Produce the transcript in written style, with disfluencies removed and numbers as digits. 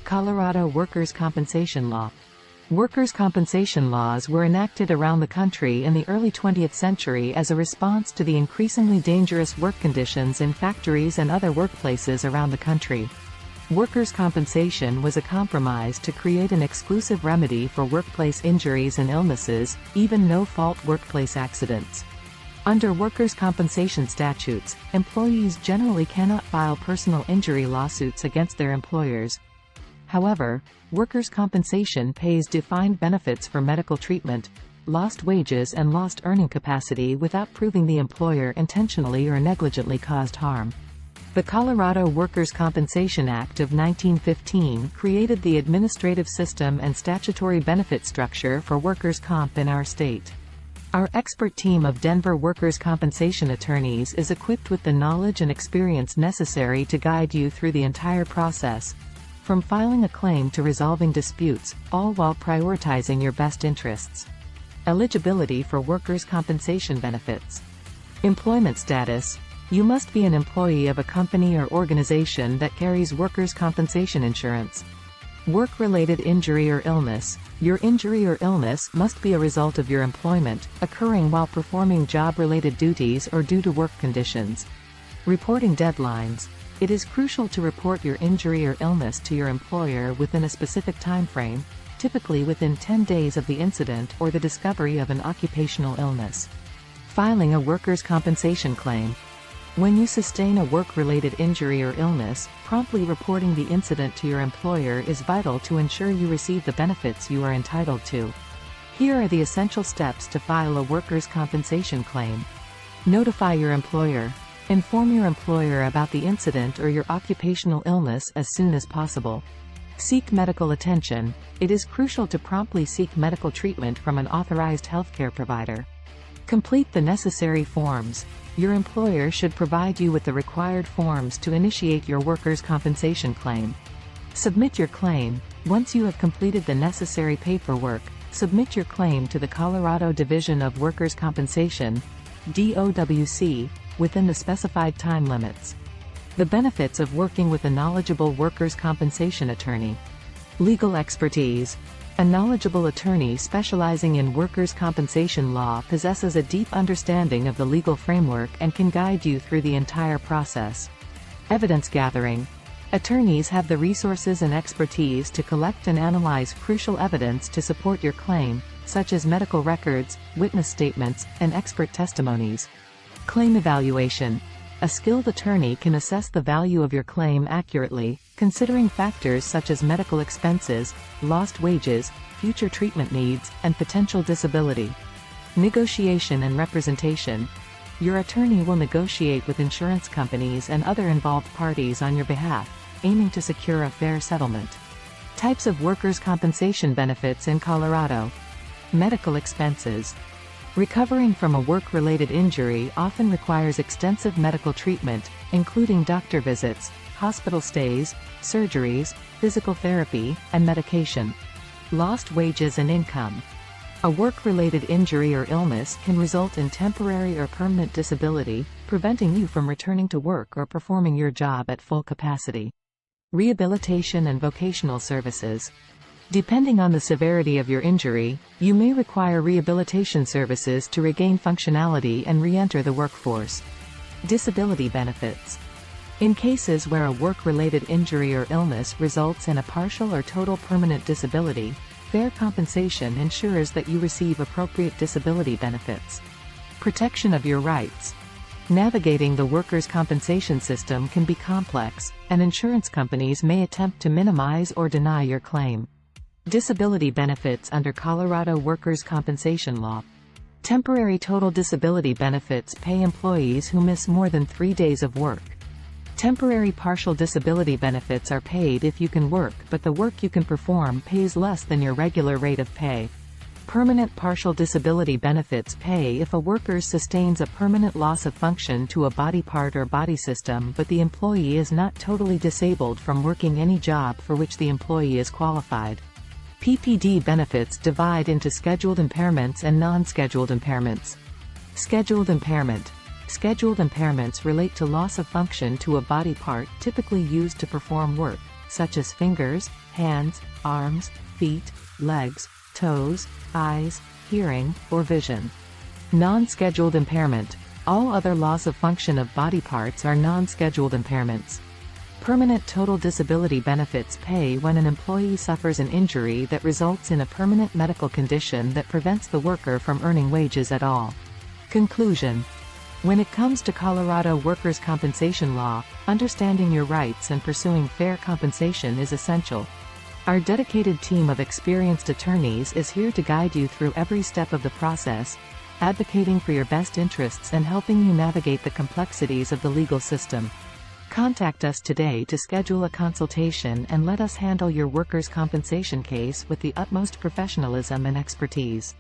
Colorado Workers' Compensation Law. Workers' compensation laws were enacted around the country in the early 20th century as a response to the increasingly dangerous work conditions in factories and other workplaces around the country. Workers' compensation was a compromise to create an exclusive remedy for workplace injuries and illnesses, even no-fault workplace accidents. Under workers' compensation statutes, employees generally cannot file personal injury lawsuits against their employers. However, workers' compensation pays defined benefits for medical treatment, lost wages and lost earning capacity without proving the employer intentionally or negligently caused harm. The Colorado Workers' Compensation Act of 1915 created the administrative system and statutory benefit structure for workers' comp in our state. Our expert team of Denver workers' compensation attorneys is equipped with the knowledge and experience necessary to guide you through the entire process, from filing a claim to resolving disputes, all while prioritizing your best interests. Eligibility for workers' compensation benefits. Employment status. You must be an employee of a company or organization that carries workers' compensation insurance. Work-related injury or illness. Your injury or illness must be a result of your employment, occurring while performing job-related duties or due to work conditions. Reporting deadlines. It is crucial to report your injury or illness to your employer within a specific time frame, typically within 10 days of the incident or the discovery of an occupational illness. Filing a workers' compensation claim. When you sustain a work-related injury or illness, promptly reporting the incident to your employer is vital to ensure you receive the benefits you are entitled to. Here are the essential steps to file a workers' compensation claim. Notify your employer. Inform your employer about the incident or your occupational illness as soon as possible. Seek medical attention. It is crucial to promptly seek medical treatment from an authorized healthcare provider. Complete the necessary forms. Your employer should provide you with the required forms to initiate your workers' compensation claim. Submit your claim. Once you have completed the necessary paperwork, submit your claim to the Colorado Division of Workers' Compensation, DOWC, within the specified time limits. The benefits of working with a knowledgeable workers' compensation attorney. Legal expertise. A knowledgeable attorney specializing in workers' compensation law possesses a deep understanding of the legal framework and can guide you through the entire process. Evidence gathering. Attorneys have the resources and expertise to collect and analyze crucial evidence to support your claim, such as medical records, witness statements, and expert testimonies. Claim evaluation. A skilled attorney can assess the value of your claim accurately, considering factors such as medical expenses, lost wages, future treatment needs, and potential disability. Negotiation and representation. Your attorney will negotiate with insurance companies and other involved parties on your behalf, aiming to secure a fair settlement. Types of workers' compensation benefits in Colorado. Medical expenses. Recovering from a work-related injury often requires extensive medical treatment, including doctor visits, hospital stays, surgeries, physical therapy, and medication. Lost wages and income. A work-related injury or illness can result in temporary or permanent disability, preventing you from returning to work or performing your job at full capacity. Rehabilitation and vocational services. Depending on the severity of your injury, you may require rehabilitation services to regain functionality and re-enter the workforce. Disability benefits. In cases where a work-related injury or illness results in a partial or total permanent disability, fair compensation ensures that you receive appropriate disability benefits. Protection of your rights. Navigating the workers' compensation system can be complex, and insurance companies may attempt to minimize or deny your claim. Disability benefits under Colorado Workers' Compensation Law. Temporary total disability benefits pay employees who miss more than 3 days of work. Temporary partial disability benefits are paid if you can work, but the work you can perform pays less than your regular rate of pay. Permanent partial disability benefits pay if a worker sustains a permanent loss of function to a body part or body system but the employee is not totally disabled from working any job for which the employee is qualified. PPD benefits divide into scheduled impairments and non-scheduled impairments. Scheduled impairment. Scheduled impairments relate to loss of function to a body part typically used to perform work, such as fingers, hands, arms, feet, legs, toes, eyes, hearing, or vision. Non-scheduled impairment. All other loss of function of body parts are non-scheduled impairments. Permanent total disability benefits pay when an employee suffers an injury that results in a permanent medical condition that prevents the worker from earning wages at all. Conclusion. When it comes to Colorado workers' compensation law, understanding your rights and pursuing fair compensation is essential. Our dedicated team of experienced attorneys is here to guide you through every step of the process, advocating for your best interests and helping you navigate the complexities of the legal system. Contact us today to schedule a consultation and let us handle your workers' compensation case with the utmost professionalism and expertise.